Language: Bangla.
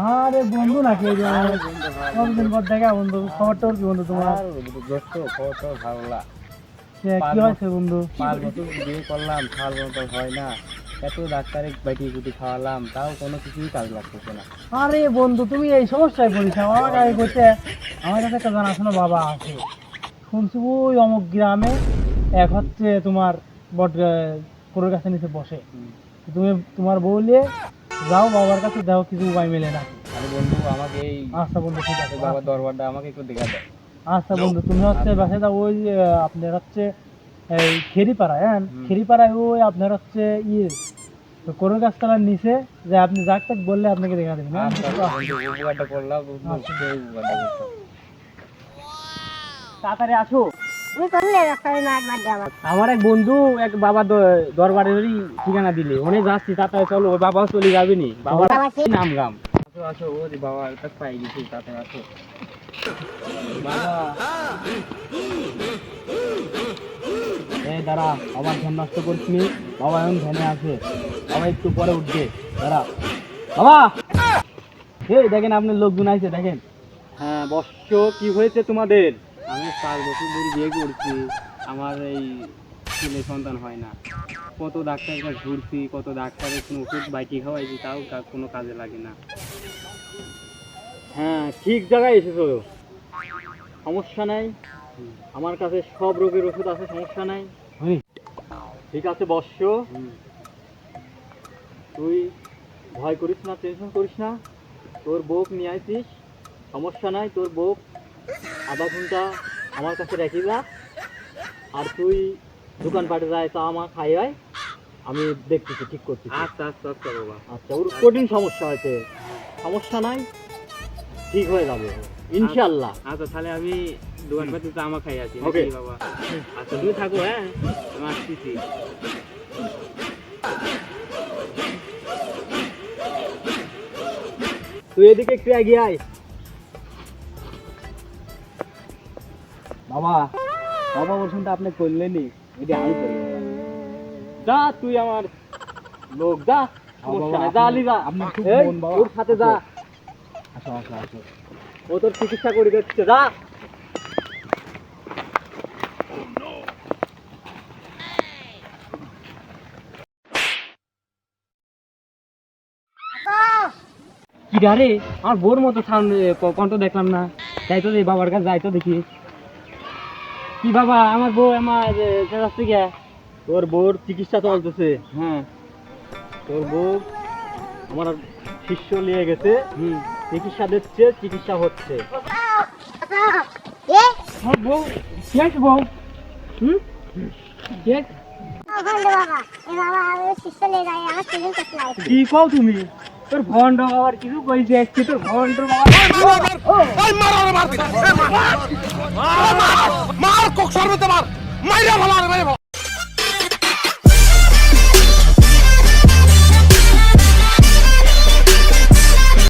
আরে বন্ধু নাকি এই যে কতদিন পর দেখা বন্ধু, খবরটা কি বন্ধু তোমার? দোস্ত খবর তো ভালো না। কি হয়েছে বন্ধু? 5 বছর বিয়ে করলাম, 5 বছর হয় না। এত ডাক্তারে বাইটি কুটি খাওয়ালাম, তাও কোনো কিছুই কাজ লাগতেছে না। আরে বন্ধু তুমি এই সমস্যায় পড়েছ, আমাকে আগে কইতে। আমার কাছে একটা জানাশোনা বাবা আছে, শুনছি ওই অমুক গ্রামে এক হচ্ছে তোমার বট গরুর কাছে নিচে বসে। তুমি তোমার বউলে যাও বাবার কাছে, দেখো কিছু উপায় মেলে না। আরে বন্ধু আমাকে এই আচ্ছা বন্ধু ঠিক আছে, বাবার দরবারটা আমাকে একটু দেখা দেয়। আচ্ছা বন্ধু তুমি হচ্ছে বাসায় যাও, ওই আপনার হচ্ছে এই খেরিপাড়া, হ্যাঁ খেরিপাড়ায় ওই আপনার হচ্ছে ইয়ে গরুর গাছতলার নিচে, যে আপনি যাক তাক বললে আপনাকে দেখা দেবেন। হ্যাঁ? আচ্ছা বন্ধু, উপকারটা করলাম বন্ধু, সেই উপকারটা করতাম। তাড়াতাড়ি আসো। তুমি করলে রাস্তায় মার মার দে আমার। আমার এক বন্ধু এক বাবা দরবারেরই ঠিকানা দিলে, ওনে যাচ্ছি, তাড়াতাড়ি চলো, ওই বাবাও চলে যাবে নি, বাবার নাম গাম। আসো আসো, ও যে বাবার কাছে পাই গেছি, তাতে আসো। বাবা এই দাঁড়া, বাবার ধ্যান নষ্ট করছি নি, বাবা এখন ধ্যানে আছে, বাবা একটু পরে উঠবে, দাঁড়া বাবা। এই দেখেন আপনার লোকজন আছে, দেখেন। হ্যাঁ বৎস, কি হয়েছে তোমাদের? আমি 5 বছর ধরে বিয়ে করছি, আমার এই ছেলে সন্তান হয় না। কত ডাক্তারের কাছে ঘুরছি, কত ডাক্তারের কোনো ওষুধ বাইটি খাওয়াইছি, তাও কোনো কাজে লাগে না। হ্যাঁ ঠিক জায়গায় এসেছো, সমস্যা নাই, আমার কাছে সব রোগের ওষুধ আছে, সমস্যা নাই। ঠিক আছে বৎস, তুই ভয় করিস না, টেনশন করিস না, তোর বউক নিয়ে আইছিস, সমস্যা নাই, তোর বউক আধা ঘন্টা আমার কাছে রেখে যা, আর তুই দোকানপাটে যায় তা আমার খাই হয়, আমি দেখতেছি ঠিক করছি। আচ্ছা আচ্ছা আচ্ছা বাবা। আচ্ছা, ওর কঠিন সমস্যা হয়েছে, সমস্যা নাই, ঠিক হয়ে যাবে ইনশাল্লাহ। আচ্ছা তাহলে আমি দোকান পাতে তো আমা খাই আছি Okay. নাকি বাবা? আচ্ছা তুমি থাকো, হ্যাঁ আমি আসতেছি। তুই এদিকে একটু এগিয়ে আয়। বাবা, বাবা ওষুধটা আপনি করলেনই, এটা আমি করি। যা তুই আমার লোক, যা, সমস্যা নাই, যা আলি যা, এই, ওর সাথে যা। আসো আসো আসো, ও তোর চিকিৎসা করে দিচ্ছে, যা। কি রে, আমার বোর মতো সাউন্ড কণ্ঠ দেখলাম না, যাই তো দেখি বাবার কাছে, যাই তো দেখি। কি বাবা, আমার বউ আমার যাচ্ছে কে? তোর বউর চিকিৎসা চলতেছে। হ্যাঁ, তোর বউ আমার শিষ্য নিয়ে গেছে, চিকিৎসা দিচ্ছে, চিকিৎসা হচ্ছে। এ আমার বউ শেষ, বউ শেষ। ওখানে বাবা, এ বাবা আমি শিষ্য নিয়ে যাই, আমার সিজন করতে নাই। কি কও তুমি? তোর ভন্ড বাবার কিছু কইছে, একটু তোর ভন্ড বাবা মার কোক সর্বতে মার মাইরা ভালো